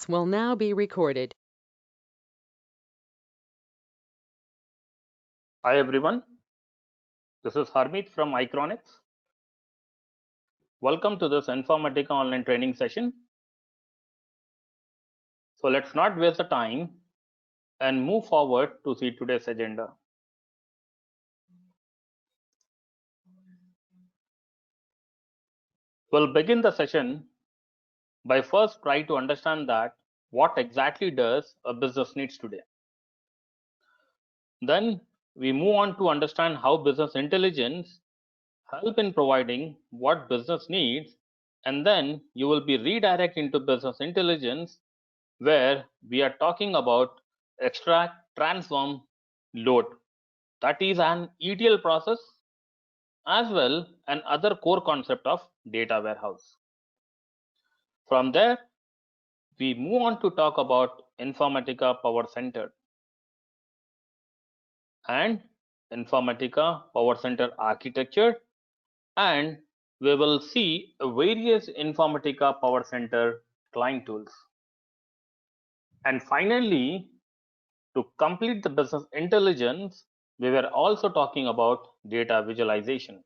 Will now be recorded. Hi everyone, this is Harmeet from Icronics. Welcome to this Informatica online training session. So let's not waste the time and move forward to see today's agenda. We'll begin the session by first trying to understand that what exactly does a business needs today. Then we move on to understand how business intelligence help in providing what business needs, and then you will be redirected into business intelligence where we are talking about extract, transform, load. That is an ETL process as well an other core concept of data warehouse. From there, we move on to talk about Informatica Power Center and Informatica Power Center architecture, and we will see various Informatica Power Center client tools. And finally, to complete the business intelligence, we were also talking about data visualization.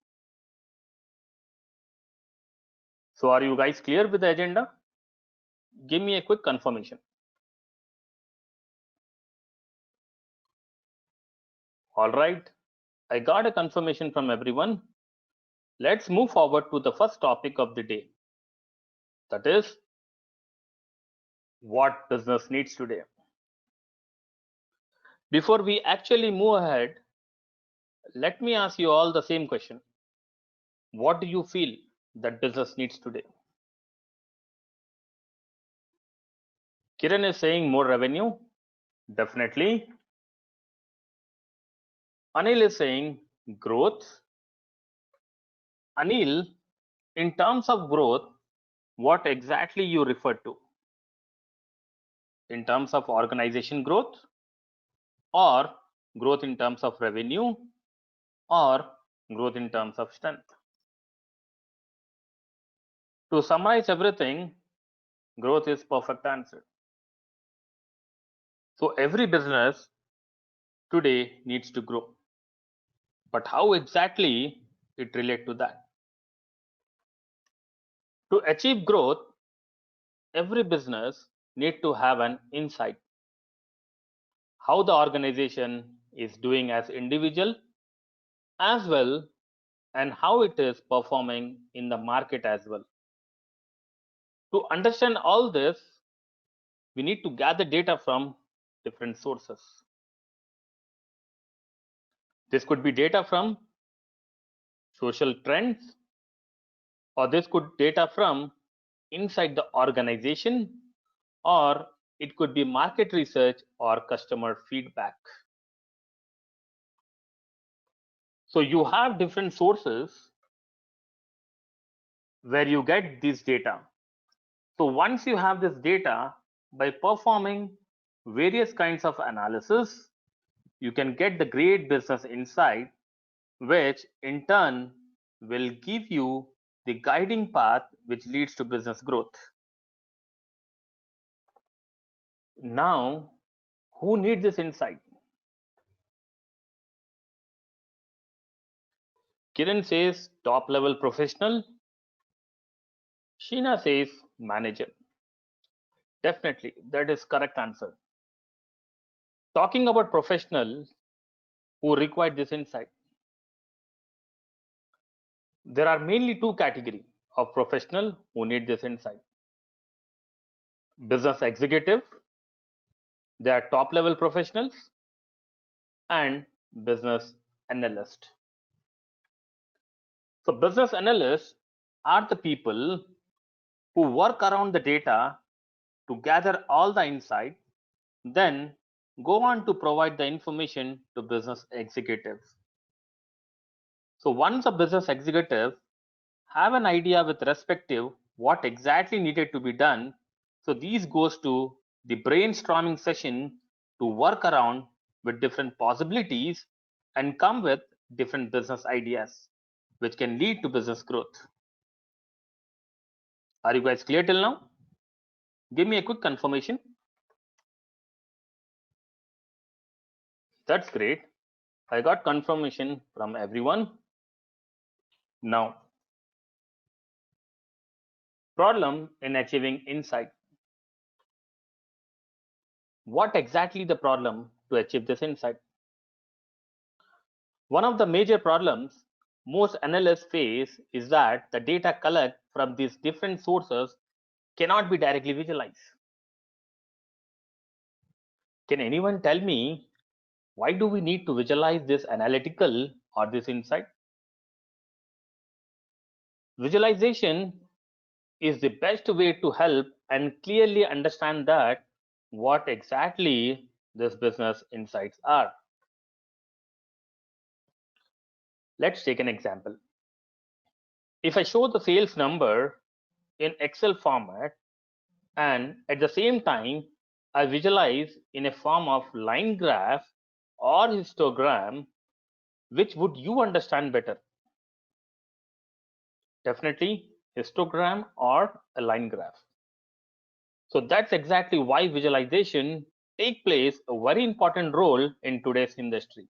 So are you guys clear with the agenda? Give me a quick confirmation. All right, I got a confirmation from everyone. Let's move forward to the first topic of the day. That is what business needs today. Before we actually move ahead, let me ask you all the same question. What do you feel that business needs today? Kiran is saying more revenue. Definitely. Anil is saying growth. Anil, in terms of growth, what exactly you refer to? In terms of organization growth, or growth in terms of revenue, or growth in terms of strength? To summarize everything, growth is perfect answer. So every business today needs to grow. But how exactly it relate to that? To achieve growth, every business need to have an insight. How the organization is doing as individual as well, and how it is performing in the market as well. To understand all this, we need to gather data from different sources. This could be data from social trends, or this could data from inside the organization, or it could be market research or customer feedback. So you have different sources where you get this data. So once you have this data, by performing various kinds of analysis, you can get the great business insight, which in turn will give you the guiding path which leads to business growth. Now, who needs this insight? Kiran says top level professional. Sheena says manager. Definitely, that is correct answer. Talking about professionals who require this insight, there are mainly two categories of professional who need this insight. Business executive, they are top level professionals, and business analyst. So business analysts are the people who work around the data to gather all the insight, then go on to provide the information to business executives. So once a business executive have an idea with respective what exactly needed to be done, so these goes to the brainstorming session to work around with different possibilities and come with different business ideas which can lead to business growth. Are you guys clear till now? Give me a quick confirmation. That's great. I got confirmation from everyone. Now, problem in achieving insight. What exactly the problem to achieve this insight? One of the major problems most analysts face is that the data collected from these different sources cannot be directly visualized. Can anyone tell me why do we need to visualize this analytical or this insight? Visualization is the best way to help and clearly understand that what exactly this business insights are. Let's take an example. If I show the sales number in Excel format and at the same time I visualize in a form of line graph or histogram, which would you understand better? Definitely histogram or a line graph. So that's exactly why visualization take plays a very important role in today's industry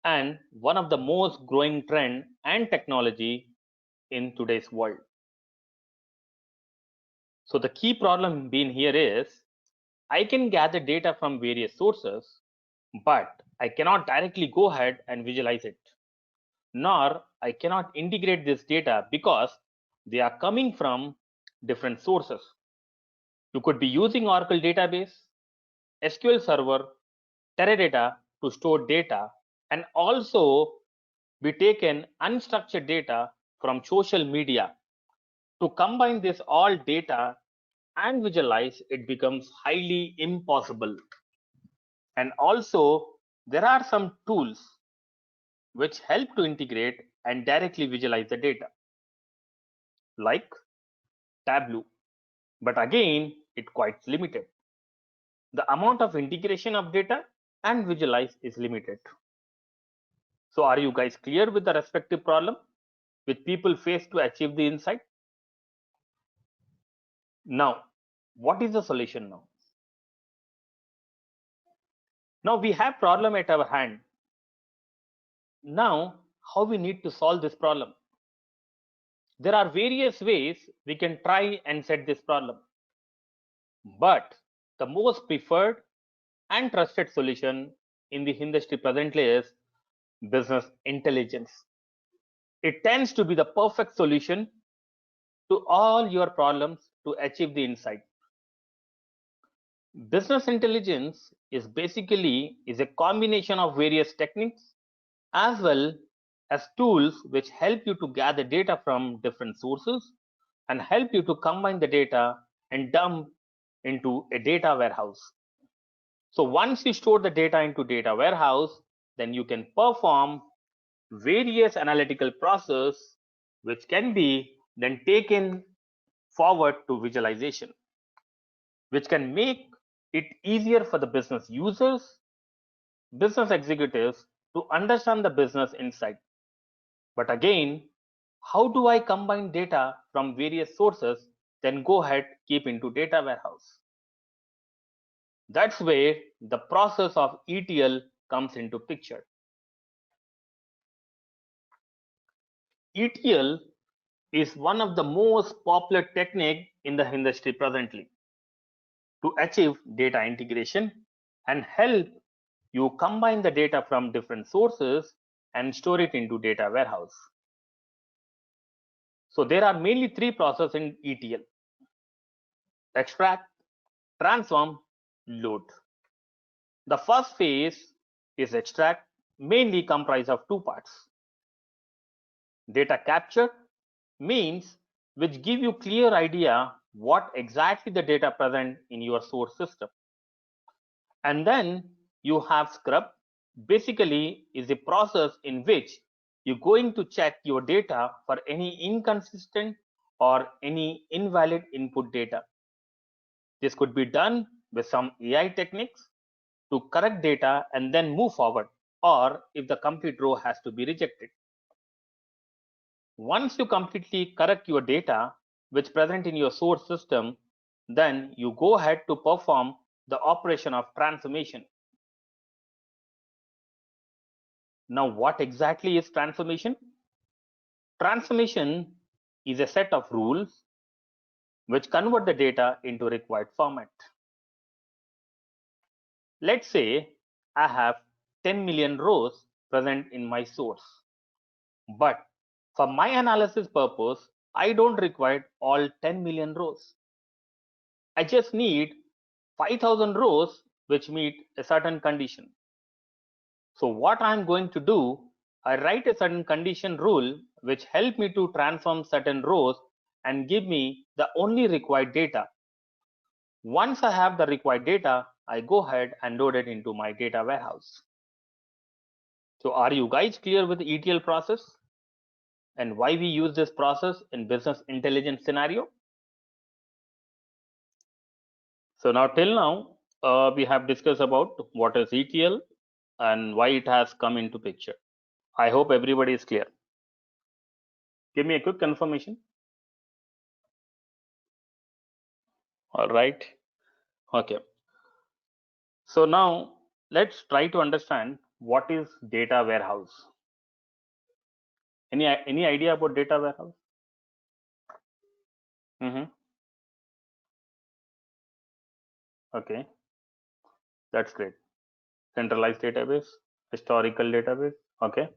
and one of the most growing trend and technology in today's world. So the key problem being here is I can gather data from various sources, but I cannot directly go ahead and visualize it. Nor I cannot integrate this data because they are coming from different sources. You could be using Oracle database, SQL Server, Teradata to store data, and also be taken unstructured data from social media. To combine this all data and visualize, it becomes highly impossible. And also, there are some tools which help to integrate and directly visualize the data, like Tableau. But again, it quite limited. The amount of integration of data and visualize is limited. So are you guys clear with the respective problem which people face to achieve the insight? Now, what is the solution now? Now we have problem at our hand. Now, how we need to solve this problem? There are various ways we can try and set this problem. But the most preferred and trusted solution in the industry presently is business intelligence. It tends to be the perfect solution to all your problems to achieve the insight. Business intelligence is basically a combination of various techniques as well as tools which help you to gather data from different sources and help you to combine the data and dump into a data warehouse. So once you store the data into data warehouse, then you can perform various analytical process which can be then taken forward to visualization, which can make it easier for the business users, business executives to understand the business insight. But again, how do I combine data from various sources, then go ahead, keep into data warehouse? That's where the process of ETL comes into picture. ETL is one of the most popular technique in the industry presently to achieve data integration and help you combine the data from different sources and store it into data warehouse. So there are mainly three processes in ETL: extract, transform, load. The first phase is extract, mainly comprised of two parts. Data capture means which give you clear idea what exactly the data present in your source system. And then you have scrub, basically is a process in which you're going to check your data for any inconsistent or any invalid input data. This could be done with some AI techniques to correct data and then move forward, or if the complete row has to be rejected. Once you completely correct your data which present in your source system, then you go ahead to perform the operation of transformation. Now, what exactly is transformation? Transformation is a set of rules which convert the data into required format. Let's say I have 10 million rows present in my source, but for my analysis purpose, I don't require all 10 million rows. I just need 5,000 rows which meet a certain condition. So what I'm going to do, I write a certain condition rule which help me to transform certain rows and give me the only required data. Once I have the required data, I go ahead and load it into my data warehouse. So are you guys clear with the ETL process and why we use this process in business intelligence scenario? So now till now, we have discussed about what is ETL and why it has come into picture. I hope everybody is clear. Give me a quick confirmation. All right. Okay. So now let's try to understand what is data warehouse. Any idea about data warehouse? Okay, that's great. Centralized database, historical database. Okay.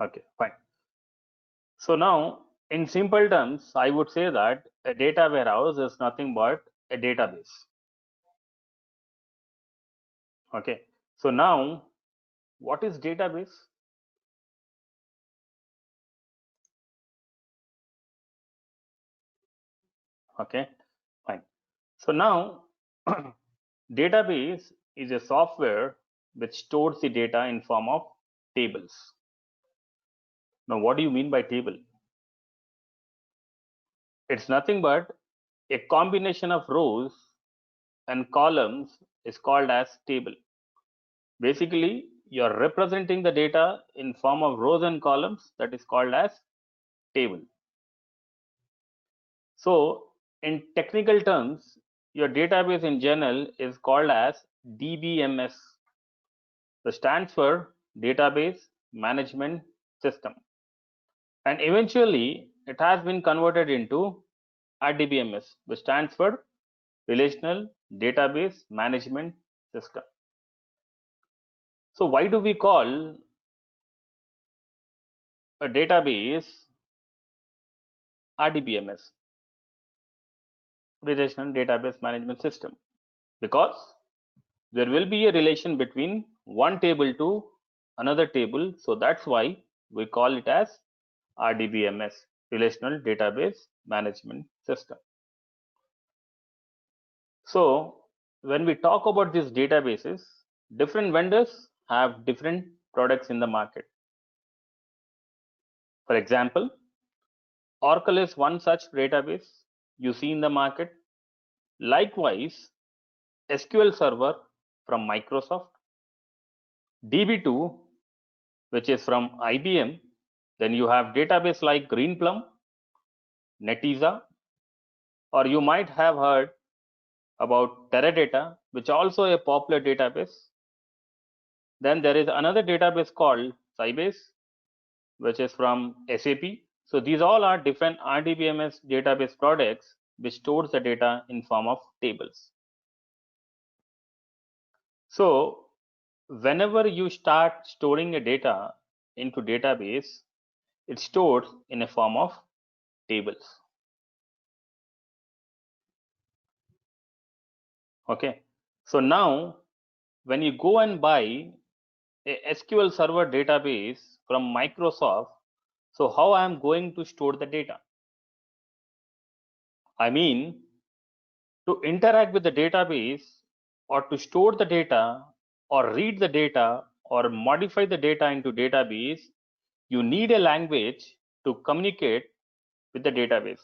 Okay, fine. So now, in simple terms, I would say that a data warehouse is nothing but a database. Okay. So now, what is database? Okay, fine. So now, database is a software which stores the data in form of tables. Now, what do you mean by table? It's nothing but a combination of rows and columns is called as table. Basically, you're representing the data in form of rows and columns, that is called as table. So in technical terms, your database in general is called as DBMS. That stands for Database Management System. And eventually it has been converted into RDBMS, which stands for Relational Database Management System. So why do we call a database RDBMS, Relational Database Management System? Because there will be a relation between one table to another table. So that's why we call it as RDBMS, Relational Database Management System. So when we talk about these databases, different vendors have different products in the market. For example, Oracle is one such database you see in the market. Likewise, SQL Server from Microsoft, DB2, which is from IBM. Then you have database like Greenplum, Netezza, or you might have heard about Teradata, which also a popular database. Then there is another database called Sybase, which is from SAP. So these all are different RDBMS database products which stores the data in form of tables. So whenever you start storing a data into database, it stores in a form of tables. Okay, so now when you go and buy a SQL Server database from Microsoft, so how I am going to store the data? I mean, to interact with the database or to store the data or read the data or modify the data into database, you need a language to communicate with the database,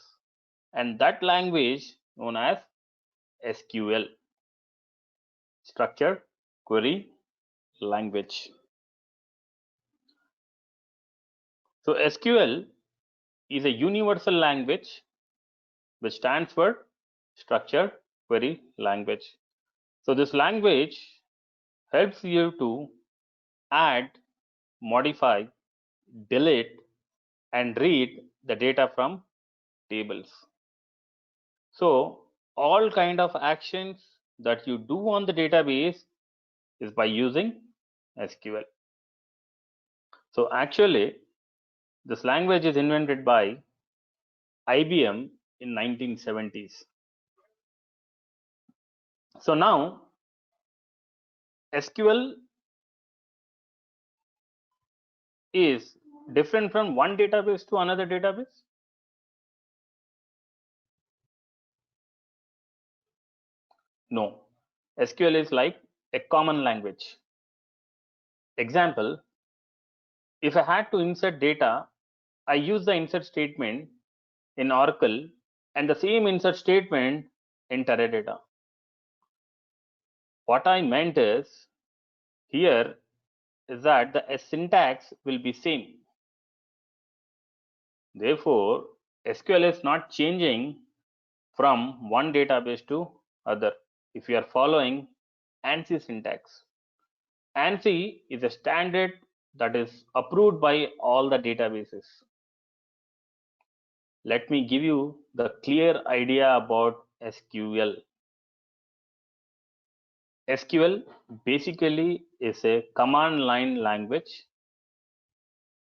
and that language known as SQL, Structured Query Language. So SQL is a universal language which stands for structured query language. So this language helps you to add, modify, delete, and read the data from tables. So all kind of actions that you do on the database is by using SQL. So actually, this language is invented by IBM in 1970s. So now SQL is different from one database to another database? No. SQL is like a common language. Example, if I had to insert data, I use the insert statement in Oracle and the same insert statement in Teradata. What I meant is here is that the syntax will be same. Therefore, SQL is not changing from one database to other if you are following ANSI syntax. ANSI is a standard that is approved by all the databases. Let me give you the clear idea about SQL. SQL basically is a command line language.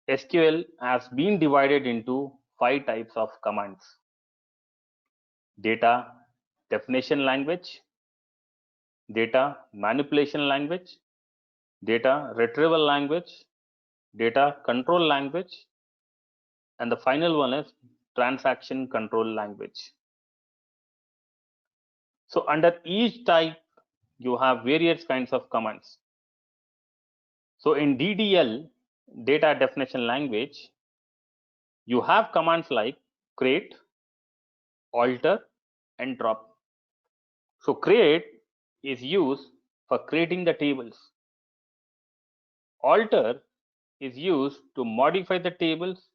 SQL has been divided into 5 types of commands: data definition language, data manipulation language, data retrieval language, data control language, and the final one is transaction control language. So under each type, you have various kinds of commands. So in DDL, data definition language, you have commands like create, alter, and drop. So create is used for creating the tables. Alter is used to modify the tables,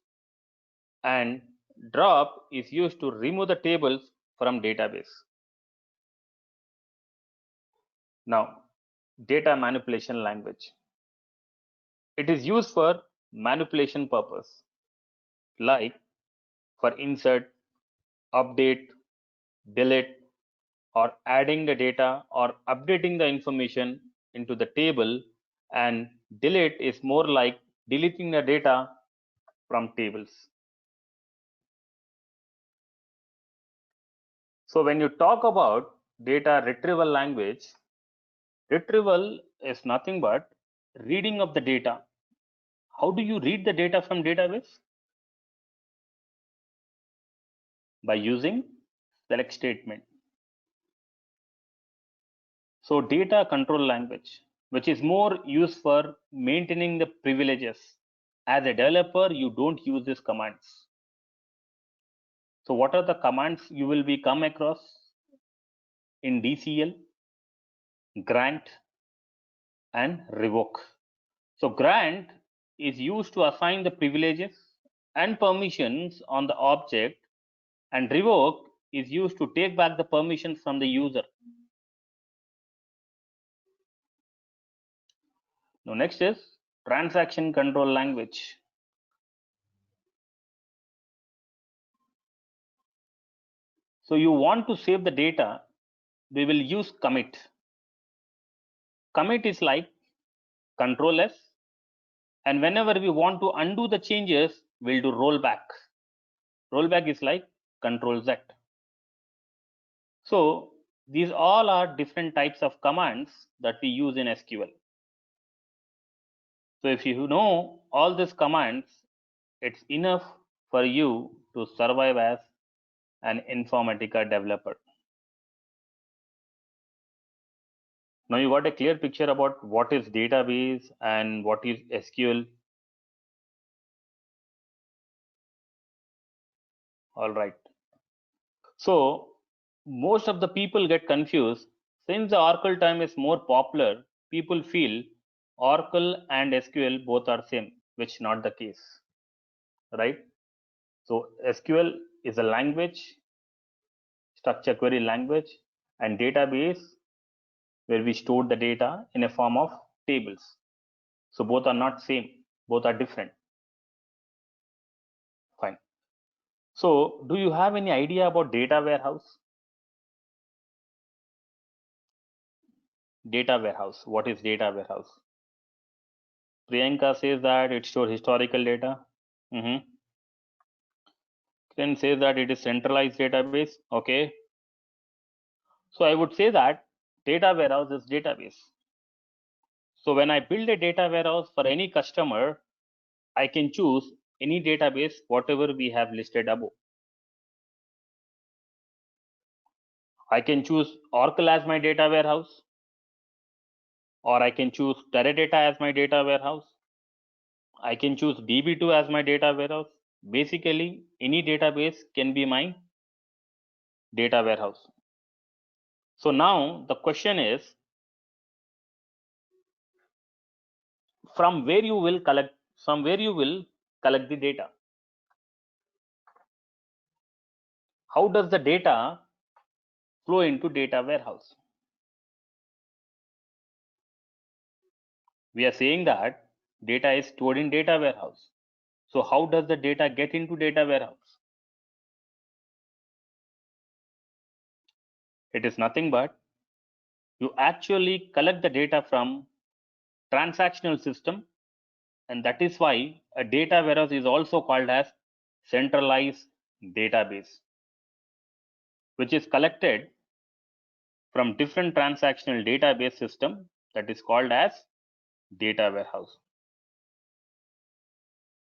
and drop is used to remove the tables from database. Now, data manipulation language. It is used for manipulation purpose, like for insert, update, delete, or adding the data or updating the information into the table, and delete is more like deleting the data from tables. So when you talk about data retrieval language, retrieval is nothing but reading of the data. How do you read the data from database? By using select statement. So data control language, which is more used for maintaining the privileges. As a developer, you don't use these commands. So what are the commands you will be come across in DCL? Grant and revoke. So grant is used to assign the privileges and permissions on the object, and revoke is used to take back the permissions from the user. Now next is transaction control language. So you want to save the data, we will use commit. Commit is like Control S, and whenever we want to undo the changes, we'll do rollback. Rollback is like Control Z. So these all are different types of commands that we use in SQL. So if you know all these commands, it's enough for you to survive as an Informatica developer. Now you got a clear picture about what is database and what is SQL. All right. So most of the people get confused. Since the Oracle time is more popular, people feel Oracle and SQL both are same, which not the case, right? So SQL is a language, structure query language, and database where we store the data in a form of tables. So both are not same, both are different. Fine. So do you have any idea about data warehouse? Data warehouse. What is data warehouse? Priyanka says that it stores historical data. Then says that it is centralized database. Okay. So I would say that data warehouse is database. So when I build a data warehouse for any customer, I can choose any database, whatever we have listed above. I can choose Oracle as my data warehouse, or I can choose Teradata as my data warehouse. I can choose DB2 as my data warehouse. Basically, any database can be my data warehouse. So now the question is, from where you will collect the data. How does the data flow into data warehouse? We are saying that data is stored in data warehouse. So how does the data get into data warehouse? It is nothing but you actually collect the data from transactional system, and that is why a data warehouse is also called as centralized database, which is collected from different transactional database system, that is called as data warehouse.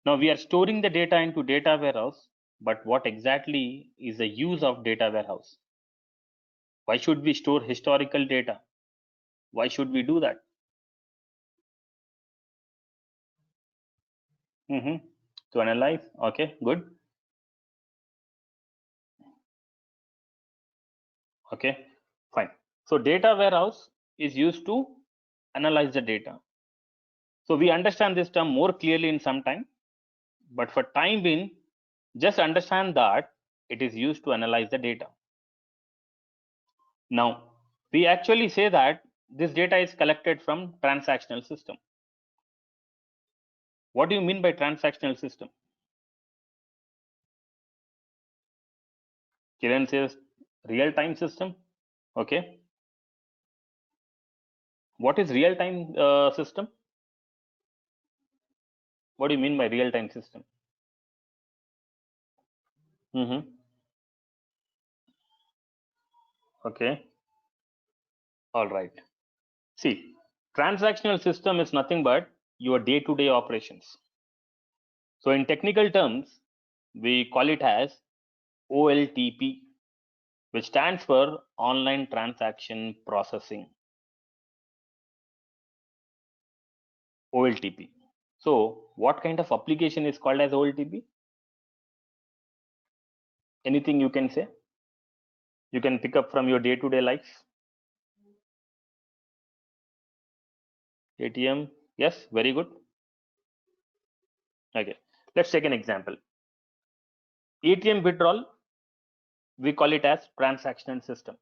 Now we are storing the data into data warehouse, but what exactly is the use of data warehouse? Why should we store historical data? Why should we do that? To analyze. Okay, good. Okay, fine. So data warehouse is used to analyze the data. So we understand this term more clearly in some time, but for time being, just understand that it is used to analyze the data. Now, we actually say that this data is collected from transactional system. What do you mean by transactional system? Kiran says real-time system. Okay. What is real-time system? What do you mean by real-time system? Okay. All right. See, transactional system is nothing but your day-to-day operations. So in technical terms, we call it as OLTP, which stands for online transaction processing. OLTP. So what kind of application is called as OLTP? Anything you can say? You can pick up from your day-to-day life. ATM. Yes, very good. Okay, let's take an example. ATM withdrawal, we call it as transactional system.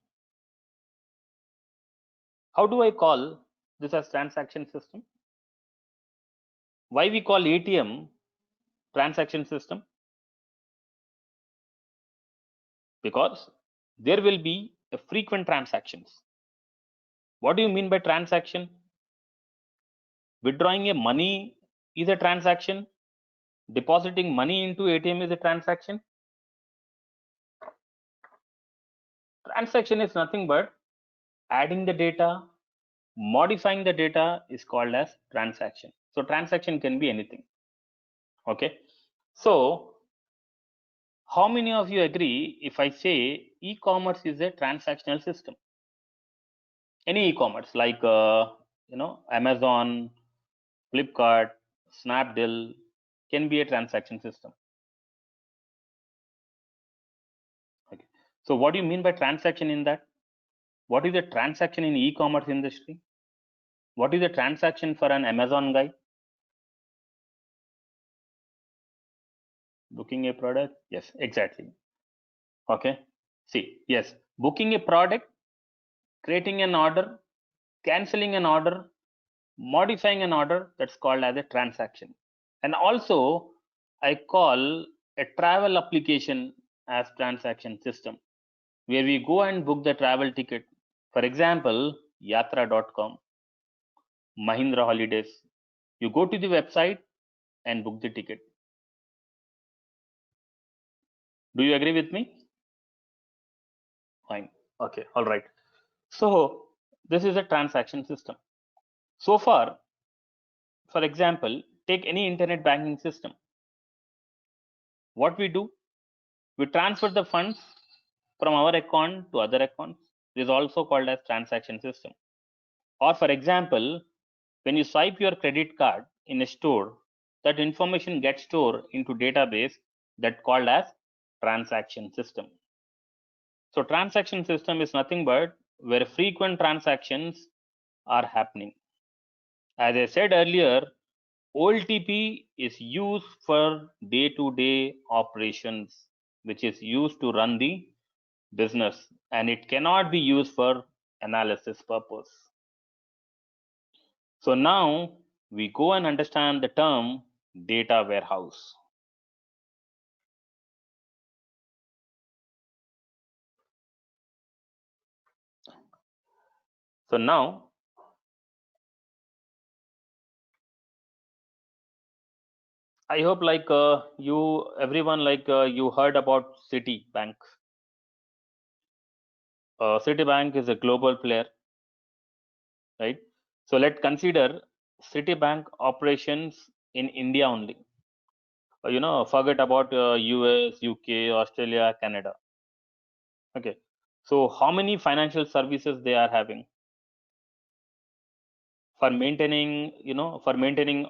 How do I call this as transaction system? Why we call ATM transaction system? Because there will be a frequent transactions. What do you mean by transaction? Withdrawing a money is a transaction. Depositing money into ATM is a transaction. Transaction is nothing but adding the data, modifying the data is called as transaction. So transaction can be anything. Okay. So how many of you agree if I say e-commerce is a transactional system? Any e-commerce like Amazon, Flipkart, Snapdeal can be a transaction system. Okay. So what do you mean by transaction in that? What is a transaction in e-commerce industry? What is a transaction for an Amazon guy? Booking a product? Yes, exactly. Okay. See, yes, booking a product, creating an order, canceling an order, modifying an order, that's called as a transaction. And also, I call a travel application as transaction system, where we go and book the travel ticket. For example, yatra.com, Mahindra Holidays. You go to the website and book the ticket. Do you agree with me? Fine. Okay. All right. So this is a transaction system. So far, for example, take any internet banking system. What we do, we transfer the funds from our account to other accounts. This is also called as transaction system. Or for example, when you swipe your credit card in a store, that information gets stored into database that called as transaction system. So transaction system is nothing but where frequent transactions are happening. As I said earlier, OLTP is used for day-to-day operations, which is used to run the business, and it cannot be used for analysis purpose. So now we go and understand the term data warehouse. So now I hope you heard about Citibank. Citibank is a global player, right? So let's consider Citibank operations in India only. Forget about US, UK, Australia, Canada. Okay. So how many financial services they are having for maintaining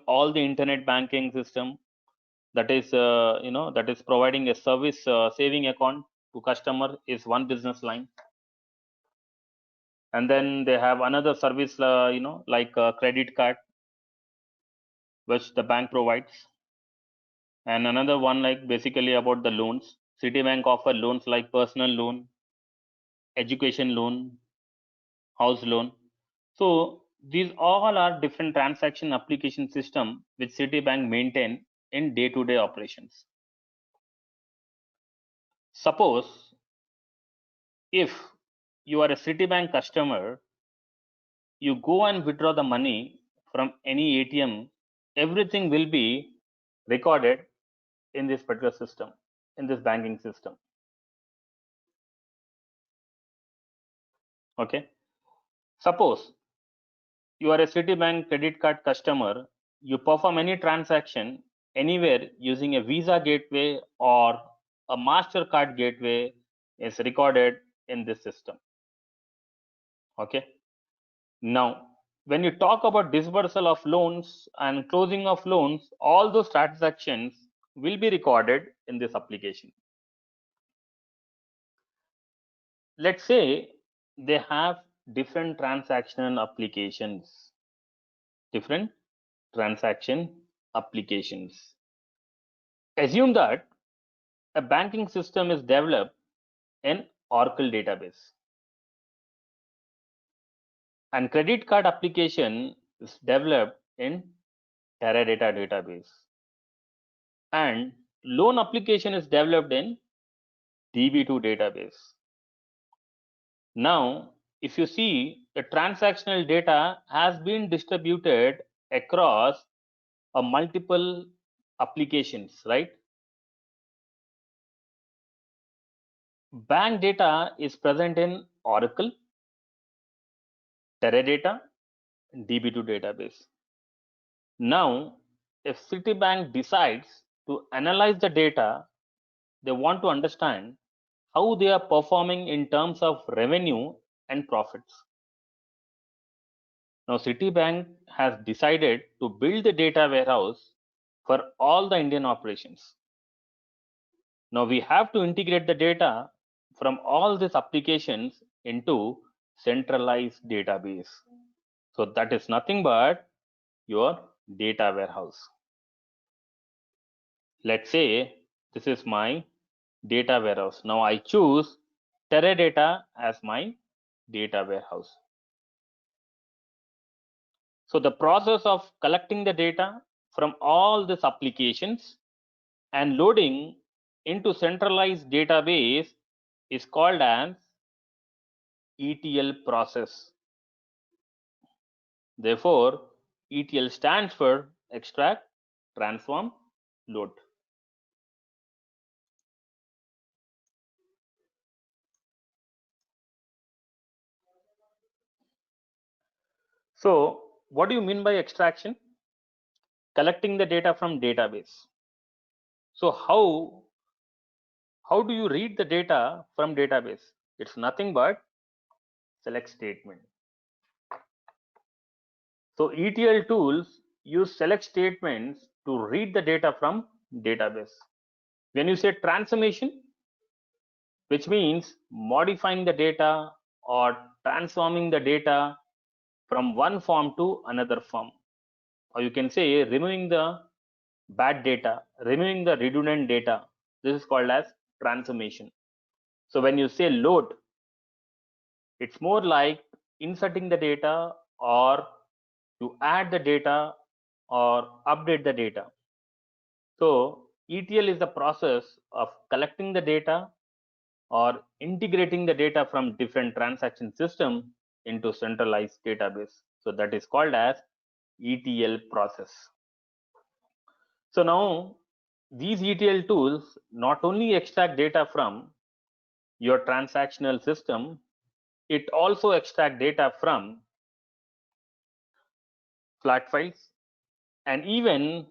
all the internet banking system, that is providing a service saving account to customer is one business line. And then they have another service, like credit card, which the bank provides. And another one, like basically about the loans. Citibank offer loans like personal loan, education loan, house loan. So these all are different transaction application system which Citibank maintain in day-to-day operations. Suppose if you are a Citibank customer, you go and withdraw the money from any ATM, everything will be recorded in this particular system, in this banking system. Okay. Suppose you are a Citibank credit card customer, you perform any transaction anywhere using a Visa gateway or a MasterCard gateway is recorded in this system. Okay. Now, when you talk about disbursal of loans and closing of loans, all those transactions will be recorded in this application. Let's say they have different transactional applications, different transaction applications. Assume that a banking system is developed in Oracle database and credit card application is developed in Teradata database and loan application is developed in DB2 database. Now, if you see, the transactional data has been distributed across a multiple applications, right? Bank data is present in Oracle, Teradata, DB2 database. Now, if Citibank decides to analyze the data, they want to understand how they are performing in terms of revenue and profits. Now, Citibank has decided to build the data warehouse for all the Indian operations. Now, we have to integrate the data from all these applications into centralized database. So that is nothing but your data warehouse. Let's say This is my data warehouse. Now I choose Teradata as my data warehouse. So the process of collecting the data from all these applications and loading into centralized database is called as ETL process. Therefore, ETL stands for extract, transform, load. So what do you mean by extraction? Collecting the data from database. So how do you read the data from database? It's nothing but select statement. So ETL tools use select statements to read the data from database. When you say transformation, which means modifying the data or transforming the data from one form to another form, or you can say removing the bad data, removing the redundant data. This is called as transformation. So when you say load, it's more like inserting the data or to add the data or update the data. So ETL is the process of collecting the data or integrating the data from different transaction system into centralized database. So that is called as ETL process. So now these ETL tools not only extract data from your transactional system, it also extract data from flat files and even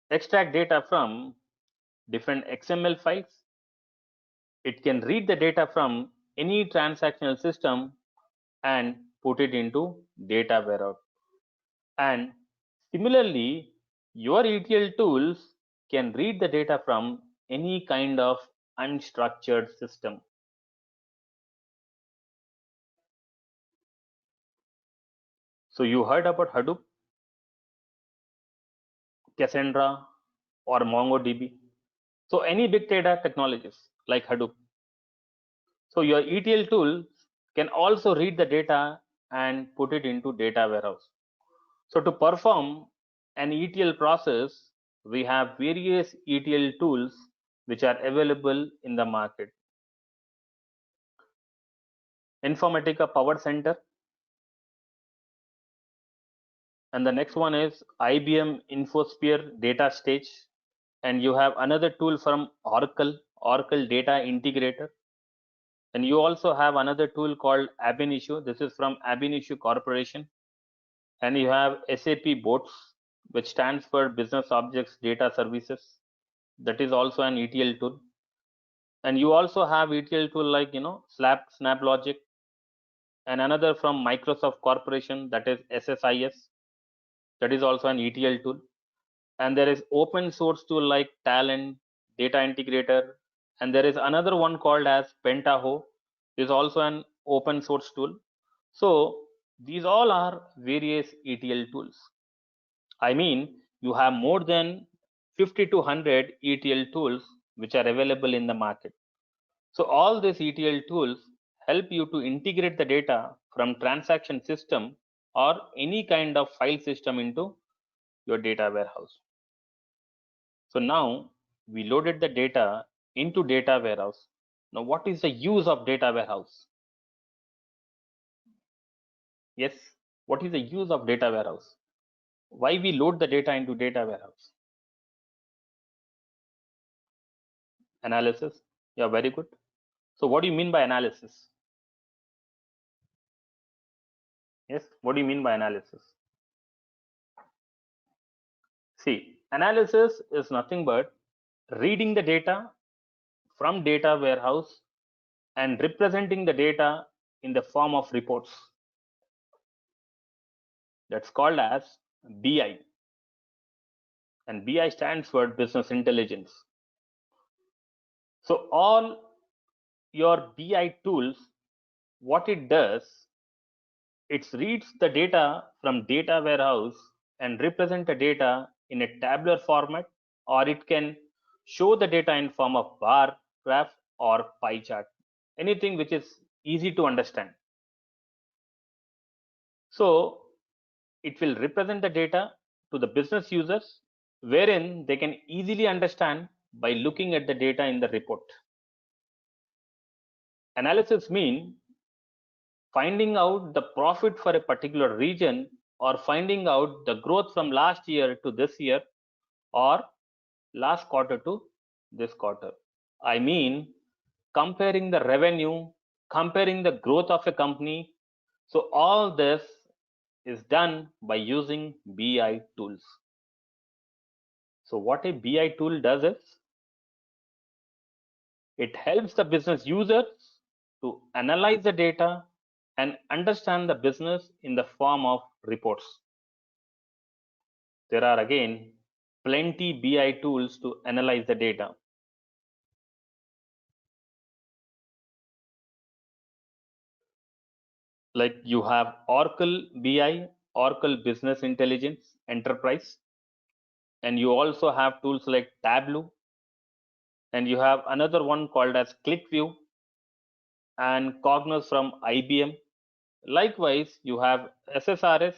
extract data from different XML files. It can read the data from any transactional system and put it into data warehouse. And similarly, your ETL tools can read the data from any kind of unstructured system. So you heard about Hadoop, Cassandra, or MongoDB. So any big data technologies like Hadoop. So your ETL tools can also read the data and put it into data warehouse. So to perform an ETL process, we have various ETL tools which are available in the market. Informatica Power Center, and the next one is IBM InfoSphere Data Stage, and you have another tool from Oracle Data Integrator, and you also have another tool called Ab Initio. This is from Ab Initio Corporation, and you have SAP BOATS, which stands for Business Objects Data Services. That is also an ETL tool. And you also have ETL tool like SnapLogic, and another from Microsoft Corporation, that is SSIS. That is also an ETL tool. And there is open source tool like Talent, Data Integrator, and there is another one called as Pentaho. Is also an open source tool. So these all are various ETL tools. I mean, you have more than 50 to 100 ETL tools which are available in the market. So all these ETL tools help you to integrate the data from transaction system or any kind of file system into your data warehouse. So now we loaded the data into data warehouse. Now what is the use of data warehouse? Yes, what is the use of data warehouse? Why we load the data into data warehouse? Analysis. Yeah, very good. So what do you mean by analysis? Yes, what do you mean by analysis? See, analysis is nothing but reading the data from data warehouse and representing the data in the form of reports. That's called as BI. And BI stands for business intelligence. So all your BI tools, what it does, it reads the data from data warehouse and represent the data in a tabular format, or it can show the data in form of bar, graph, or pie chart, anything which is easy to understand. So it will represent the data to the business users, wherein they can easily understand by looking at the data in the report. Analysis means finding out the profit for a particular region, or finding out the growth from last year to this year, or last quarter to this quarter. I mean, comparing the revenue, comparing the growth of a company. So all this is done by using BI tools. So what a BI tool does is, it helps the business users to analyze the data and understand the business in the form of reports. There are again plenty BI tools to analyze the data. Like you have Oracle BI, Oracle Business Intelligence Enterprise, and you also have tools like Tableau, and you have another one called as ClickView and Cognos from IBM. Likewise, you have SSRS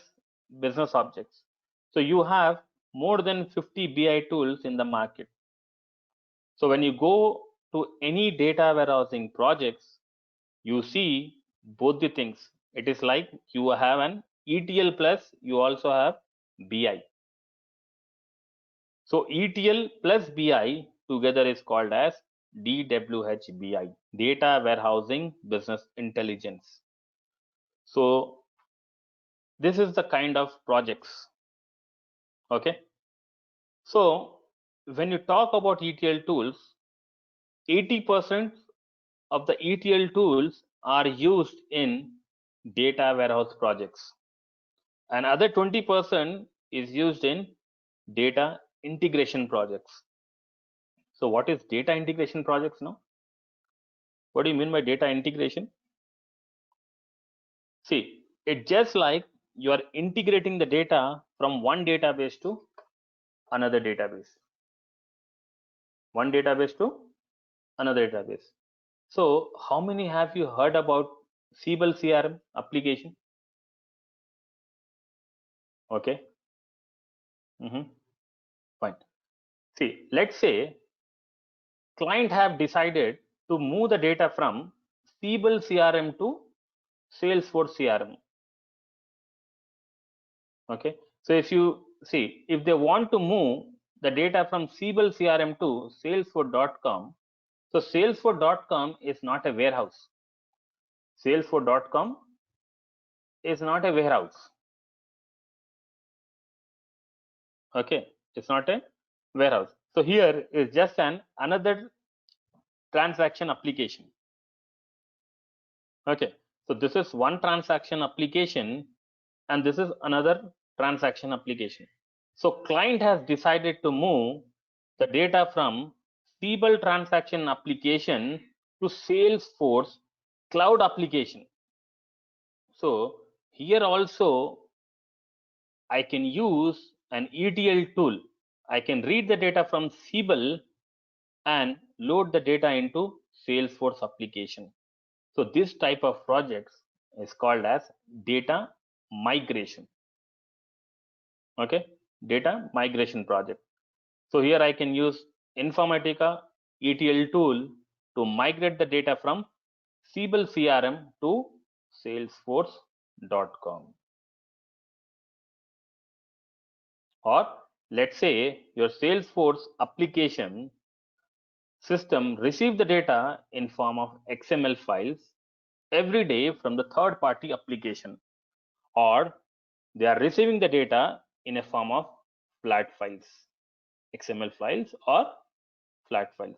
Business Objects. So you have more than 50 BI tools in the market. So when you go to any data warehousing projects, you see both the things. It is like you have an ETL plus you also have BI. So ETL plus BI together is called as DWH-BI, Data Warehousing Business Intelligence. So this is the kind of projects. Okay. So when you talk about ETL tools, 80% of the ETL tools are used in data warehouse projects. And other 20% is used in data integration projects. So what is data integration projects now? What do you mean by data integration? See, it's just like you are integrating the data from one database to another database. One database to another database. So how many have you heard about Siebel CRM application? Okay. Fine. See, let's say client have decided to move the data from Siebel CRM to Salesforce CRM. Okay. So if you see, if they want to move the data from Siebel CRM to Salesforce.com, so Salesforce.com is not a warehouse. Salesforce.com is not a warehouse. Okay, it's not a warehouse. So here is just another transaction application. Okay, so this is one transaction application and this is another transaction application. So client has decided to move the data from Siebel transaction application to Salesforce cloud application. So here also I can use an ETL tool. I can read the data from Siebel and load the data into Salesforce application. So this type of projects is called as data migration. Okay, data migration project. So here I can use Informatica ETL tool to migrate the data from Siebel CRM to Salesforce.com. Or let's say your Salesforce application system receive the data in form of XML files every day from the third party application, or they are receiving the data in a form of flat files, XML files or flat files.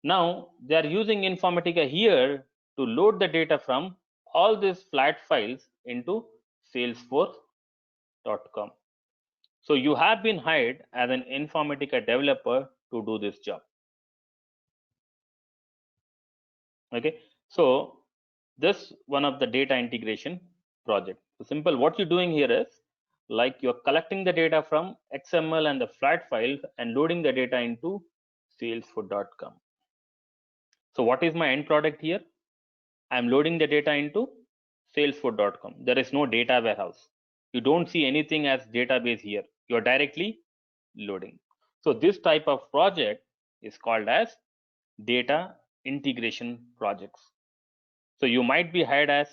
Now they are using Informatica here to load the data from all these flat files into Salesforce.com. So you have been hired as an Informatica developer to do this job. Okay, so this one of the data integration project. So simple, what you're doing here is like you're collecting the data from XML and the flat files and loading the data into salesforce.com. So what is my end product here? I'm loading the data into salesforce.com. There is no data warehouse. You don't see anything as database here. You're directly loading. So this type of project is called as data integration projects. So you might be hired as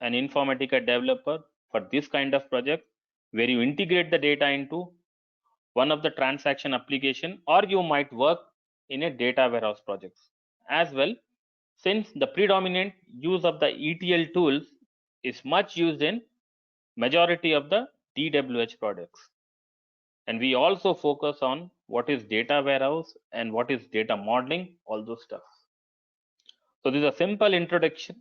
an Informatica developer for this kind of project where you integrate the data into one of the transaction application, or you might work in a data warehouse projects as well, since the predominant use of the ETL tools is much used in majority of the DWH products. And we also focus on what is data warehouse and what is data modeling, all those stuff. So this is a simple introduction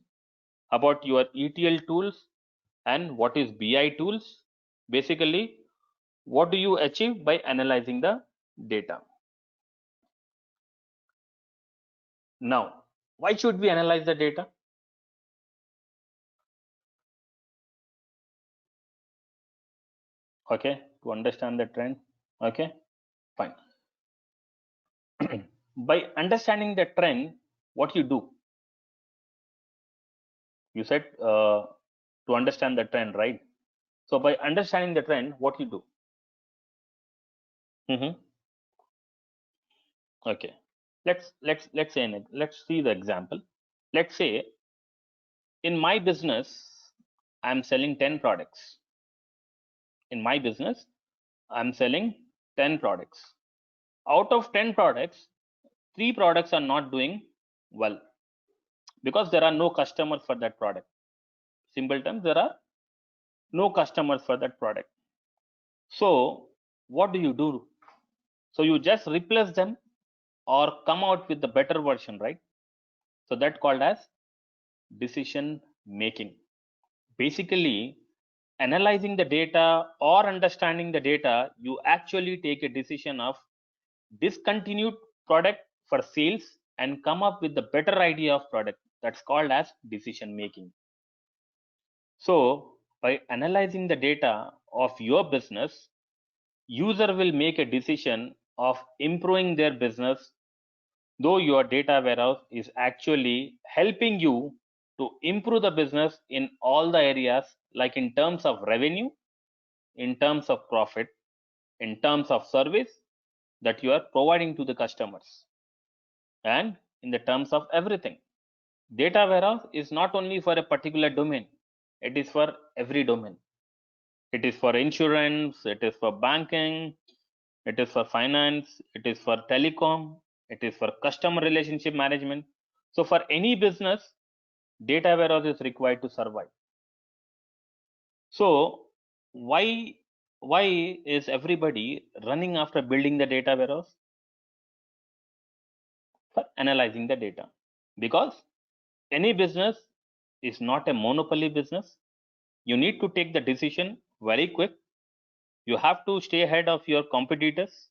about your ETL tools and what is BI tools. Basically, what do you achieve by analyzing the data? Now, why should we analyze the data? Okay, to understand the trend. Okay, fine. By understanding the trend, what you do? You said to understand the trend, right? So by understanding the trend, what you do? Okay, let's see the example. Let's say in my business, I'm selling 10 products. In my business, I'm selling 10 products. Out of 10 products, 3 products are not doing well because there are no customers for that product. Simple terms, there are no customers for that product. So what do you do? So you just replace them or come out with the better version, right? So that called as decision making. Basically, analyzing the data or understanding the data, you actually take a decision of discontinued product for sales and come up with the better idea of product. That's called as decision making. So by analyzing the data of your business, user will make a decision of improving their business, though your data warehouse is actually helping you to improve the business in all the areas, like in terms of revenue, in terms of profit, in terms of service that you are providing to the customers, and in the terms of everything. Data warehouse is not only for a particular domain, it is for every domain. It is for insurance, it is for banking, it is for finance, it is for telecom, it is for customer relationship management. So for any business, data warehouse is required to survive. So why is everybody running after building the data warehouse? For analyzing the data, because any business is not a monopoly business. You need to take the decision very quick. You have to stay ahead of your competitors.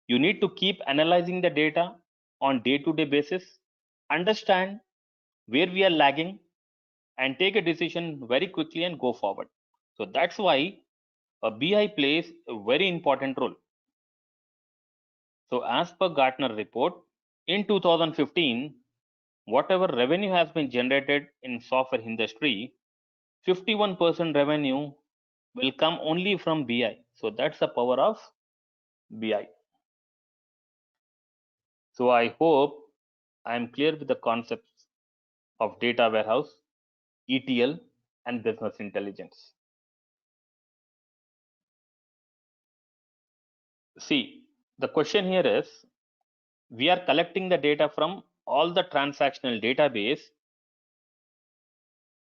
You need to keep analyzing the data on day-to-day basis, understand where we are lagging, and take a decision very quickly and go forward. So that's why a BI plays a very important role. So as per Gartner report, in 2015, whatever revenue has been generated in software industry, 51% revenue will come only from BI. So that's the power of BI. So I hope I am clear with the concepts of data warehouse, ETL, and business intelligence. See, the question here is, we are collecting the data from all the transactional database,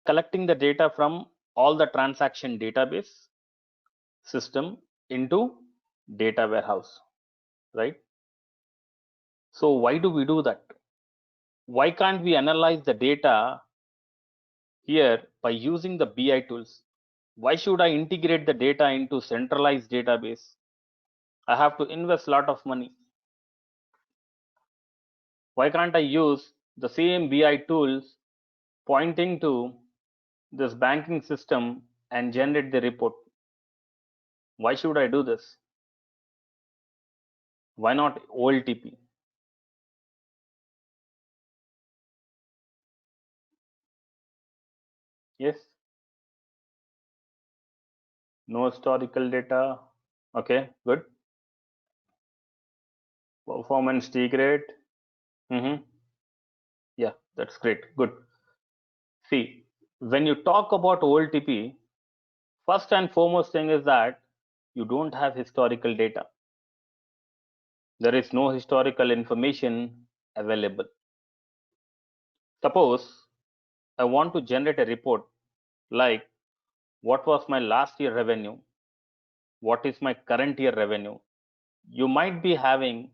collecting the data from all the transaction database system into data warehouse, right? So why do we do that? Why can't we analyze the data here by using the BI tools? Why should I integrate the data into centralized database? I have to invest a lot of money. Why can't I use the same BI tools pointing to this banking system and generate the report? Why should I do this? Why not OLTP? Yes. No historical data. Okay, good. Performance degrade. Mm-hmm. Yeah, that's great. Good. See, when you talk about OLTP, first and foremost thing is that you don't have historical data. There is no historical information available. Suppose I want to generate a report like what was my last year revenue, what is my current year revenue. You might be having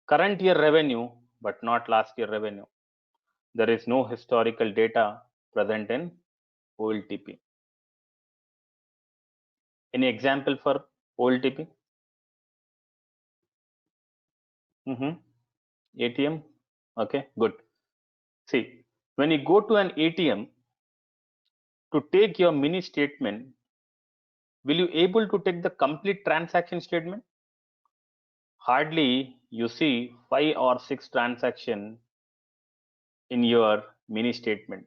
current year revenue but not last year revenue. There is no historical data present in OLTP. Any example for OLTP? ATM. Okay, good. See, when you go to an ATM to take your mini statement, will you able to take the complete transaction statement? Hardly you see 5 or 6 transactions in your mini statement.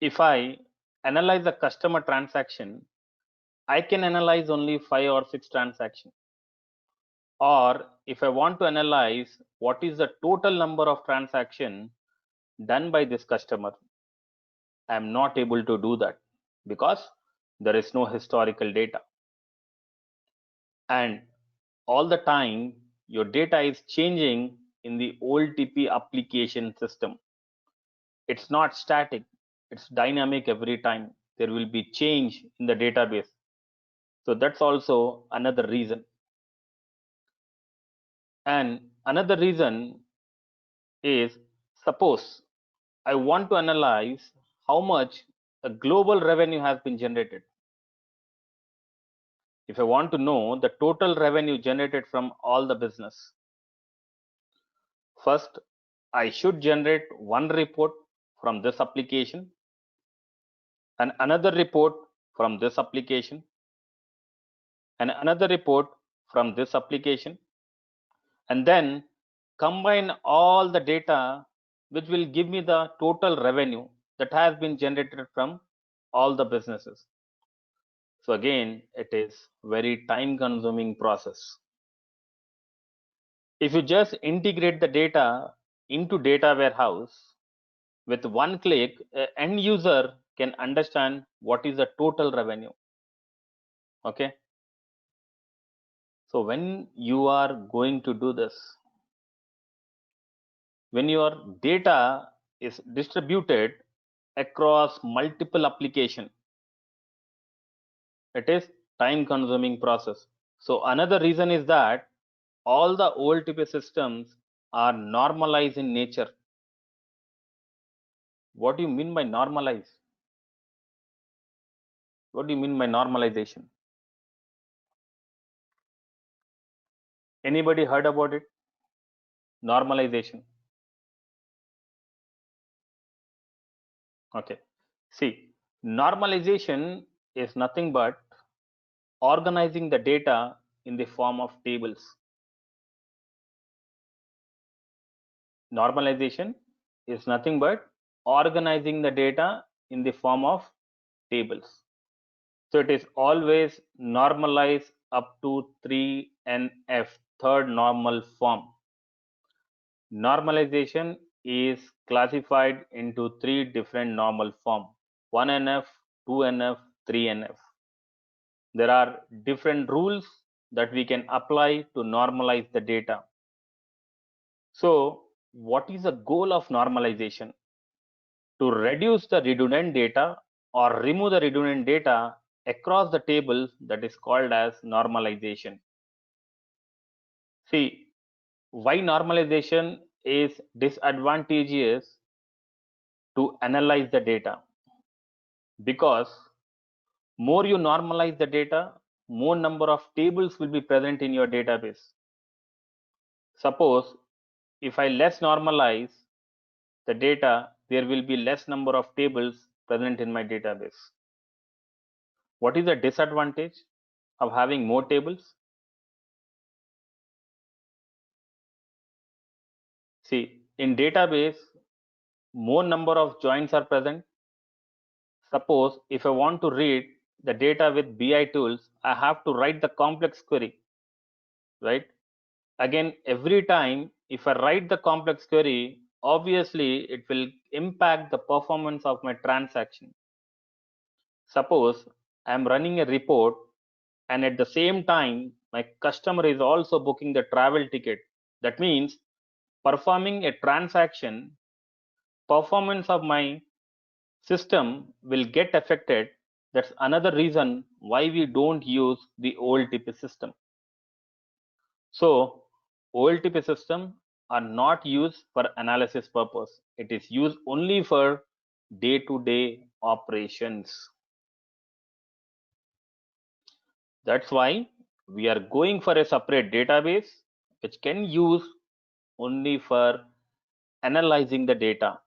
If I analyze the customer transaction, I can analyze only 5 or 6 transactions. Or if I want to analyze what is the total number of transactions done by this customer, I am not able to do that because there is no historical data. And all the time, your data is changing in the OLTP application system. It's not static, it's dynamic every time. There will be change in the database. So that's also another reason. And another reason is, suppose I want to analyze how much a global revenue has been generated. If I want to know the total revenue generated from all the business, first I should generate one report from this application and another report from this application and another report from this application, and then combine all the data which will give me the total revenue that has been generated from all the businesses. So again, it is very time consuming process. If you just integrate the data into data warehouse, with one click, an end user can understand what is the total revenue. Okay. So when you are going to do this, when your data is distributed across multiple application, it is time consuming process. So another reason is that all the OLTP systems are normalized in nature. What do you mean by normalize? What do you mean by normalization? Anybody heard about it? Normalization. Okay. See, normalization is nothing but organizing the data in the form of tables. Normalization is nothing but organizing the data in the form of tables. So it is always normalized up to 3NF, third normal form. Normalization is classified into 3 different normal form: 1NF, 2NF, 3NF. There are different rules that we can apply to normalize the data. So what is the goal of normalization? To reduce the redundant data or remove the redundant data across the table, that is called as normalization. See, why normalization is disadvantageous to analyze the data? Because more you normalize the data, more number of tables will be present in your database. Suppose if I less normalize the data, there will be less number of tables present in my database. What is the disadvantage of having more tables? See, in database, more number of joins are present, Suppose if I want to read the data with BI tools, I have to write the complex query, right? Again, every time if I write the complex query, obviously it will impact the performance of my transaction. Suppose I'm running a report and at the same time my customer is also booking the travel ticket. That means performing a transaction, performance of my system will get affected. That's another reason why we don't use the OLTP system. So OLTP system are not used for analysis purpose. It is used only for day-to-day operations. That's why we are going for a separate database which can use only for analyzing the data.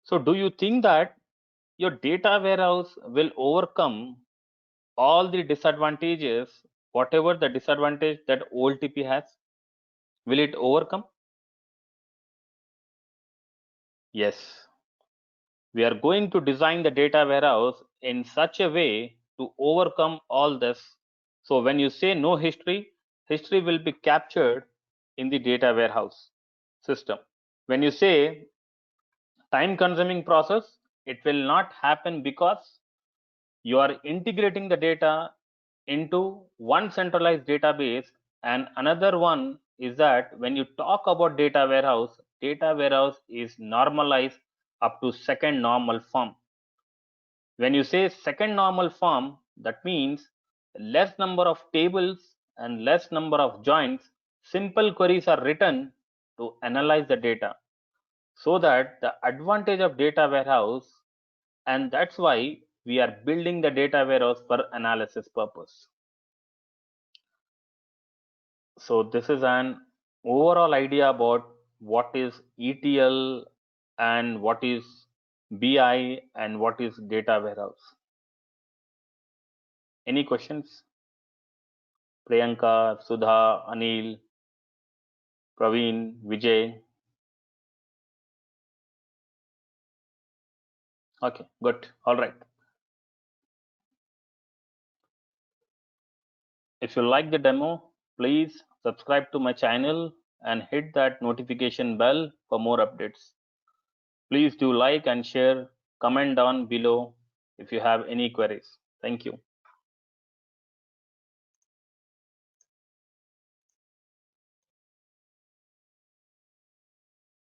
So do you think that your data warehouse will overcome all the disadvantages, whatever the disadvantage that OLTP has? Will it overcome? Yes. We are going to design the data warehouse in such a way to overcome all this. So when you say no history, history will be captured in the data warehouse system. When you say time consuming process, it will not happen because you are integrating the data into one centralized database, and another one is that when you talk about data warehouse is normalized up to second normal form. When you say second normal form, that means less number of tables and less number of joins. Simple queries are written to analyze the data, so that the advantage of data warehouse, and that's why we are building the data warehouse for analysis purpose. So this is an overall idea about what is ETL and what is BI and what is data warehouse. Any questions? Priyanka, Sudha, Anil, Praveen, Vijay. Okay, good. All right. If you like the demo, please subscribe to my channel and hit that notification bell for more updates. Please do like and share, comment down below if you have any queries. Thank you.